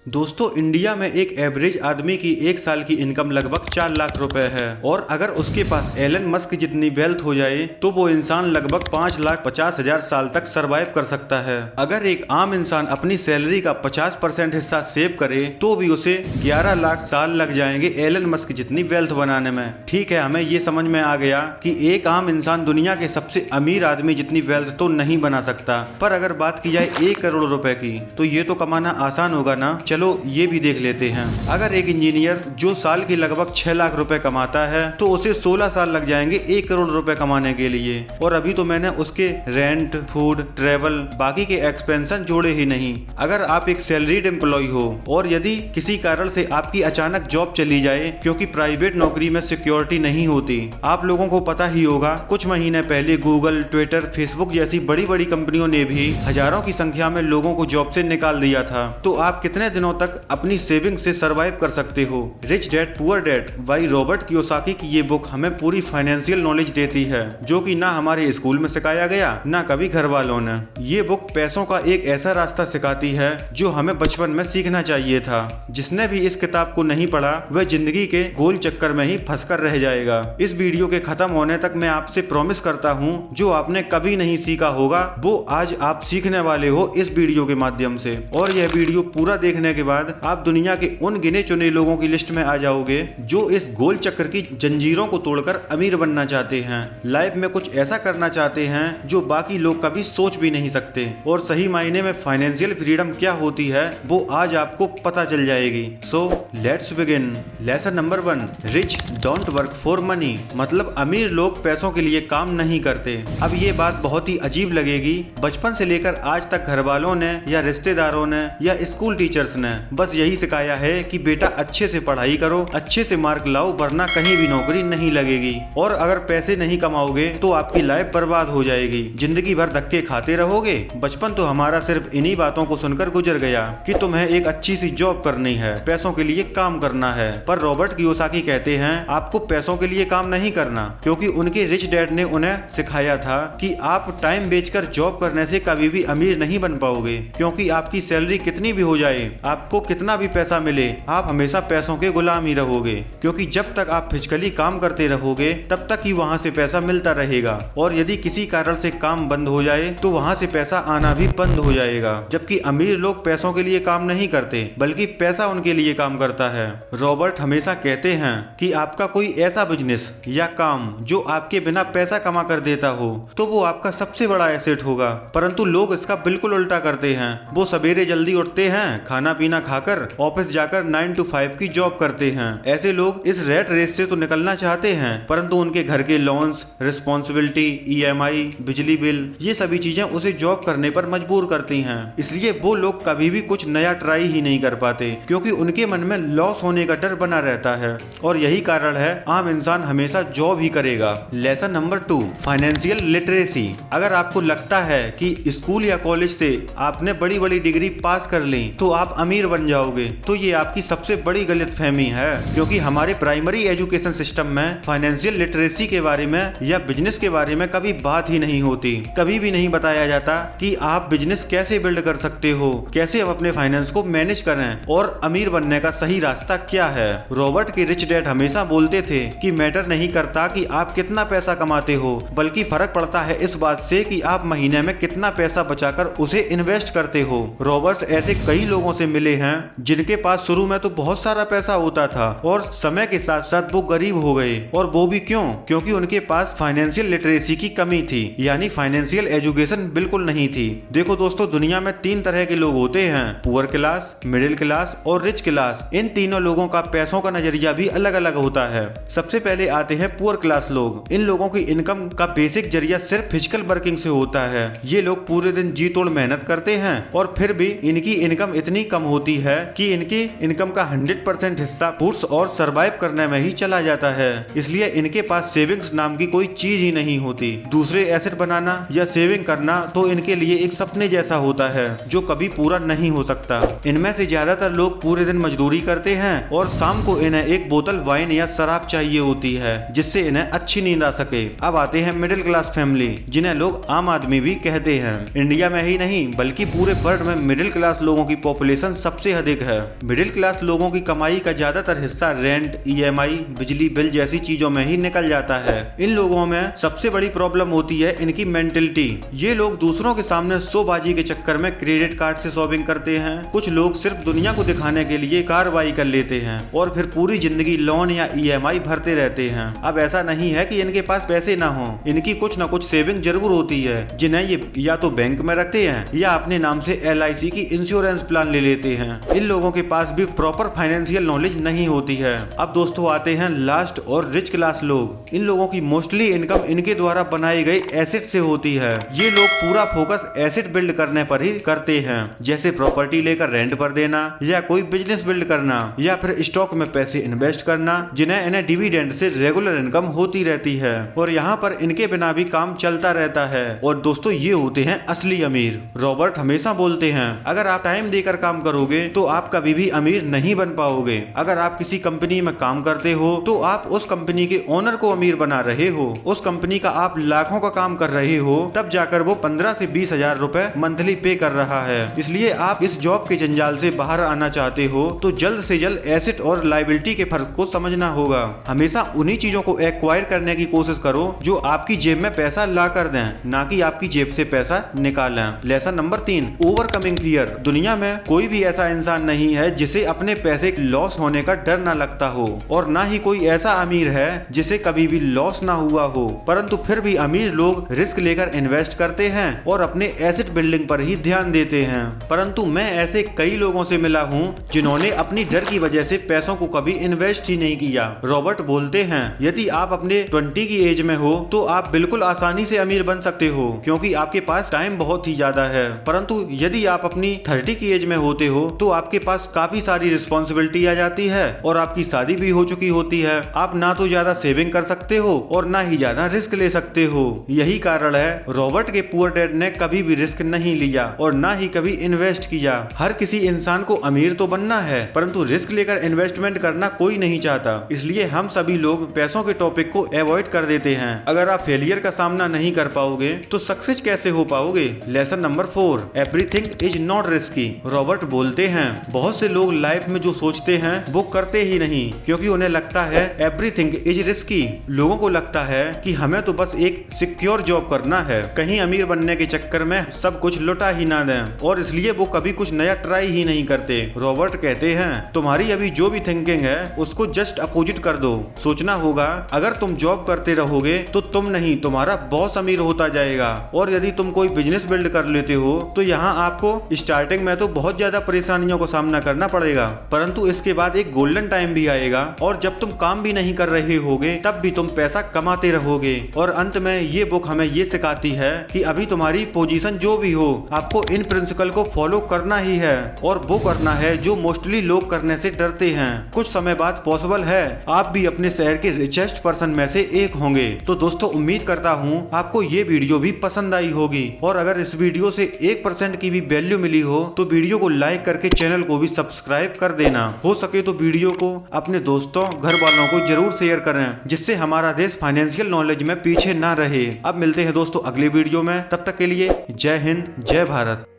दोस्तों इंडिया में एक एवरेज आदमी की एक साल की इनकम लगभग 4 लाख रुपए है और अगर उसके पास एलन मस्क जितनी वेल्थ हो जाए तो वो इंसान लगभग 5,50,000 साल तक सरवाइव कर सकता है। अगर एक आम इंसान अपनी सैलरी का 50% हिस्सा सेव करे तो भी उसे 11 लाख साल लग जाएंगे एलन मस्क जितनी वेल्थ बनाने में। ठीक है, हमें ये समझ में आ गया कि एक आम इंसान दुनिया के सबसे अमीर आदमी जितनी वेल्थ तो नहीं बना सकता, पर अगर बात की जाए 1 करोड़ रुपए की तो ये तो कमाना आसान होगा ना। चलो ये भी देख लेते हैं। अगर एक इंजीनियर जो साल के लगभग 6 लाख रुपए कमाता है तो उसे 16 साल लग जाएंगे 1 करोड़ रुपए कमाने के लिए, और अभी तो मैंने उसके रेंट, फूड, ट्रेवल, बाकी के एक्सपेंशन जोड़े ही नहीं। अगर आप एक सैलरीड एम्प्लॉय हो और यदि किसी कारण से आपकी अचानक जॉब चली जाए, क्योंकि प्राइवेट नौकरी में सिक्योरिटी नहीं होती, आप लोगों को पता ही होगा कुछ महीने पहले गूगल, ट्विटर, फेसबुक जैसी बड़ी बड़ी कंपनियों ने भी हजारों की संख्या में लोगों को जॉब से निकाल दिया था। तो आप कितने दिनों तक अपनी सेविंग से सरवाइव कर सकते हो? Rich dad poor dad by Robert Kiyosaki की ये बुक हमें पूरी फाइनेंशियल नॉलेज देती है, जो कि ना हमारे स्कूल में सिखाया गया ना कभी घर वालों ने। ये बुक पैसों का एक ऐसा रास्ता सिखाती है जो हमें बचपन में सीखना चाहिए था। जिसने भी इस किताब को नहीं पढ़ा वह जिंदगी के गोल चक्कर में ही फंसकर रह जाएगा। इस वीडियो के खत्म होने तक मैं आपसे प्रॉमिस करता हूँ जो आपने कभी नहीं सीखा होगा वो आज आप सीखने वाले हो इस वीडियो के माध्यम से। और यह वीडियो पूरा देखने के बाद आप दुनिया के उन गिने चुने लोगों की लिस्ट में आ जाओगे जो इस गोल चक्कर की जंजीरों को तोड़कर अमीर बनना चाहते हैं, लाइफ में कुछ ऐसा करना चाहते हैं जो बाकी लोग कभी सोच भी नहीं सकते। और सही मायने में फाइनेंशियल फ्रीडम क्या होती है वो आज आपको पता चल जाएगी। So let's begin. Lesson number 1, rich don't work for money, मतलब अमीर लोग पैसों के लिए काम नहीं करते। अब ये बात बहुत ही अजीब लगेगी। बचपन से लेकर आज तक घर वालों ने या रिश्तेदारों ने या स्कूल टीचर्स ने बस यही सिखाया है कि बेटा अच्छे से पढ़ाई करो, अच्छे से मार्क लाओ, वरना कहीं भी नौकरी नहीं लगेगी, और अगर पैसे नहीं कमाओगे तो आपकी लाइफ बर्बाद हो जाएगी, जिंदगी भर धक्के खाते रहोगे। बचपन तो हमारा सिर्फ इन्हीं बातों को सुनकर गुजर गया कि तुम्हें एक अच्छी सी जॉब करनी है, पैसों के लिए काम करना है। पर रॉबर्ट कियोसाकी कहते हैं आपको पैसों के लिए काम नहीं करना, क्योंकि उनके रिच डैड ने उन्हें सिखाया था कि आप टाइम बेचकर जॉब करने से कभी भी अमीर नहीं बन पाओगे, क्योंकि आपकी सैलरी कितनी भी हो जाए, आपको कितना भी पैसा मिले, आप हमेशा पैसों के गुलाम ही रहोगे, क्योंकि जब तक आप फिजिकली काम करते रहोगे तब तक ही वहाँ से पैसा मिलता रहेगा, और यदि किसी कारण से काम बंद हो जाए तो वहाँ से पैसा आना भी बंद हो जाएगा। जबकि अमीर लोग पैसों के लिए काम नहीं करते बल्कि पैसा उनके लिए काम करता है। रॉबर्ट हमेशा कहते हैं कि आपका कोई ऐसा बिजनेस या काम जो आपके बिना पैसा कमा कर देता हो तो वो आपका सबसे बड़ा एसेट होगा, परंतु लोग इसका बिल्कुल उल्टा करते हैं। वो सवेरे जल्दी उठते हैं, खाना पीना खाकर ऑफिस जाकर 9 to 5 की जॉब करते हैं। ऐसे लोग इस रेट रेस से तो निकलना चाहते हैं, परंतु उनके घर के लोन्स, रिस्पॉन्सिबिलिटी, EMI, बिजली बिल, ये सभी चीजें उसे जॉब करने पर मजबूर करती हैं। इसलिए वो लोग कभी भी कुछ नया ट्राई ही नहीं कर पाते, क्योंकि उनके मन में लॉस होने का डर बना रहता है, और यही कारण है आम इंसान हमेशा जॉब ही करेगा। Lesson number 2, financial literacy. अगर आपको लगता है कि स्कूल या कॉलेज से आपने बड़ी बड़ी डिग्री पास कर ली तो आप अमीर बन जाओगे, तो ये आपकी सबसे बड़ी गलतफहमी है, क्योंकि हमारे प्राइमरी एजुकेशन सिस्टम में फाइनेंशियल लिटरेसी के बारे में या बिजनेस के बारे में कभी बात ही नहीं होती। कभी भी नहीं बताया जाता कि आप बिजनेस कैसे बिल्ड कर सकते हो, कैसे आप अपने फाइनेंस को मैनेज करें, और अमीर बनने का सही रास्ता क्या है। रॉबर्ट के रिच डैड हमेशा बोलते थे कि मैटर नहीं करता कि आप कितना पैसा कमाते हो, बल्कि फर्क पड़ता है इस बात से कि आप महीने में कितना पैसा बचाकर उसे इन्वेस्ट करते हो। रॉबर्ट ऐसे कई लोगों से मिले हैं जिनके पास शुरू में तो बहुत सारा पैसा होता था और समय के साथ साथ वो गरीब हो गए, और वो भी क्यों? क्योंकि उनके पास फाइनेंशियल लिटरेसी की कमी थी, यानी फाइनेंशियल एजुकेशन बिल्कुल नहीं थी। देखो दोस्तों, दुनिया में 3 तरह के लोग होते हैं, पुअर क्लास, मिडिल क्लास और रिच क्लास। इन तीनों लोगों का पैसों का नजरिया भी अलग अलग होता है। सबसे पहले आते हैं पुअर क्लास लोग। इन लोगों की इनकम का बेसिक जरिया सिर्फ फिजिकल वर्किंग से होता है। ये लोग पूरे दिन जी तोड़ मेहनत करते हैं और फिर भी इनकी इनकम इतनी कम होती है कि इनकी इनकम का 100% हिस्सा फूड्स और सरवाइव करने में ही चला जाता है। इसलिए इनके पास सेविंग्स नाम की कोई चीज ही नहीं होती। दूसरे एसेट बनाना या सेविंग करना तो इनके लिए एक सपने जैसा होता है जो कभी पूरा नहीं हो सकता। इनमें से ज्यादातर लोग पूरे दिन मजदूरी करते हैं और शाम को इन्हें एक बोतल वाइन या शराब चाहिए होती है जिससे इन्हें अच्छी नींद आ सके। अब आते हैं मिडिल क्लास फैमिली, जिन्हें लोग आम आदमी भी कहते हैं। इंडिया में ही नहीं बल्कि पूरे वर्ल्ड में मिडिल क्लास लोगों की पॉपुलेशन कंपटीशन सबसे अधिक है। मिडिल क्लास लोगों की कमाई का ज्यादातर हिस्सा रेंट, EMI, बिजली बिल जैसी चीजों में ही निकल जाता है। इन लोगों में सबसे बड़ी प्रॉब्लम होती है इनकी मेंटलिटी। ये लोग दूसरों के सामने शोबाजी के चक्कर में क्रेडिट कार्ड से शॉपिंग करते हैं। कुछ लोग सिर्फ दुनिया को दिखाने के लिए कार्रवाई कर लेते हैं और फिर पूरी जिंदगी लोन या EMI भरते रहते हैं। अब ऐसा नहीं है कि इनके पास पैसे ना हो, इनकी कुछ न कुछ सेविंग जरूर होती है जिन्हें ये या तो बैंक में रखते हैं या अपने नाम से LIC की इंश्योरेंस प्लान ले लेते हैं। इन लोगों के पास भी प्रॉपर फाइनेंशियल नॉलेज नहीं होती है। अब दोस्तों आते हैं लास्ट और रिच क्लास लोग। इन लोगों की मोस्टली इनकम इनके द्वारा बनाई गई एसेट से होती है। ये लोग पूरा फोकस एसेट बिल्ड करने पर ही करते हैं, जैसे प्रॉपर्टी लेकर रेंट पर देना या कोई बिजनेस बिल्ड करना या फिर स्टॉक में पैसे इन्वेस्ट करना, जिन्हें इन्हें डिविडेंड से रेगुलर इनकम होती रहती है और यहाँ पर इनके बिना भी काम चलता रहता है। और दोस्तों ये होते हैं असली अमीर। रॉबर्ट हमेशा बोलते हैं अगर आप टाइम देकर काम करोगे तो आप कभी भी अमीर नहीं बन पाओगे। अगर आप किसी कंपनी में काम करते हो तो आप उस कंपनी के ओनर को अमीर बना रहे हो। उस कंपनी का आप लाखों का काम कर रहे हो, तब जाकर वो 15 से 20 हजार रुपए मंथली पे कर रहा है। इसलिए आप इस जॉब के जंजाल से बाहर आना चाहते हो तो जल्द से जल्द एसेट और लायबिलिटी के फर्क को समझना होगा। हमेशा उन्हीं चीजों को एक्वायर करने की कोशिश करो जो आपकी जेब में पैसा ला कर दें, ना कि आपकी जेब से पैसा निकालें। Lesson number 3, overcoming fear. दुनिया में कोई भी ऐसा इंसान नहीं है जिसे अपने पैसे लॉस होने का डर ना लगता हो और ना ही कोई ऐसा अमीर है जिसे कभी भी लॉस ना हुआ हो। परंतु फिर भी अमीर लोग रिस्क लेकर इन्वेस्ट करते हैं और अपने एसेट बिल्डिंग पर ही ध्यान देते हैं। परंतु मैं ऐसे कई लोगों से मिला हूँ जिन्होंने अपनी डर की वजह से पैसों को कभी इन्वेस्ट ही नहीं किया। रॉबर्ट बोलते हैं यदि आप अपने 20 की एज में हो तो आप बिल्कुल आसानी से अमीर बन सकते हो क्योंकि आपके पास टाइम बहुत ही ज्यादा है। परंतु यदि आप अपनी 30 की एज में होते हो तो आपके पास काफी सारी रिस्पॉन्सिबिलिटी आ जाती है और आपकी शादी भी हो चुकी होती है। आप ना तो ज्यादा सेविंग कर सकते हो और ना ही ज्यादा रिस्क ले सकते हो। यही कारण है रॉबर्ट के पुअर डैड ने कभी भी रिस्क नहीं लिया और ना ही कभी इन्वेस्ट किया। हर किसी इंसान को अमीर तो बनना है परंतु रिस्क लेकर इन्वेस्टमेंट करना कोई नहीं चाहता। इसलिए हम सभी लोग पैसों के टॉपिक को अवॉइड कर देते हैं। अगर आप फेलियर का सामना नहीं कर पाओगे तो सक्सेस कैसे हो पाओगे। Lesson number 4, everything is not risky. Robert बोलते हैं बहुत से लोग लाइफ में जो सोचते हैं वो करते ही नहीं क्योंकि उन्हें लगता है एवरीथिंग इज रिस्की। लोगों को लगता है कि हमें तो बस एक सिक्योर जॉब करना है, कहीं अमीर बनने के चक्कर में सब कुछ लुटा ही ना दें, और इसलिए वो कभी कुछ नया ट्राई ही नहीं करते। रॉबर्ट कहते हैं तुम्हारी अभी जो भी थिंकिंग है उसको जस्ट अपोजिट कर दो। सोचना होगा अगर तुम जॉब करते रहोगे तो तुम नहीं तुम्हारा बॉस अमीर होता जाएगा, और यदि तुम कोई बिजनेस बिल्ड कर लेते हो तो यहाँ आपको स्टार्टिंग में तो बहुत ज्यादा परेशानियों को सामना करना पड़ेगा, परंतु इसके बाद एक गोल्डन टाइम भी आएगा और जब तुम काम भी नहीं कर रहे होगे तब भी तुम पैसा कमाते रहोगे। और अंत में ये बुक हमें ये सिखाती है कि अभी तुम्हारी पोजीशन जो भी हो आपको इन प्रिंसिपल को फॉलो करना ही है और वो करना है जो मोस्टली लोग करने से डरते हैं। कुछ समय बाद पॉसिबल है आप भी अपने शहर के रिचेस्ट पर्सन में से एक होंगे। तो दोस्तों उम्मीद करता हूँ आपको ये वीडियो भी पसंद आई होगी, और अगर इस वीडियो से 1% की भी वैल्यू मिली हो तो वीडियो को लाइक करके चैनल को भी सब्सक्राइब कर देना। हो सके तो वीडियो को अपने दोस्तों घर वालों को जरूर शेयर करें जिससे हमारा देश फाइनेंशियल नॉलेज में पीछे ना रहे। अब मिलते हैं दोस्तों अगले वीडियो में, तब तक के लिए जय हिंद जय भारत।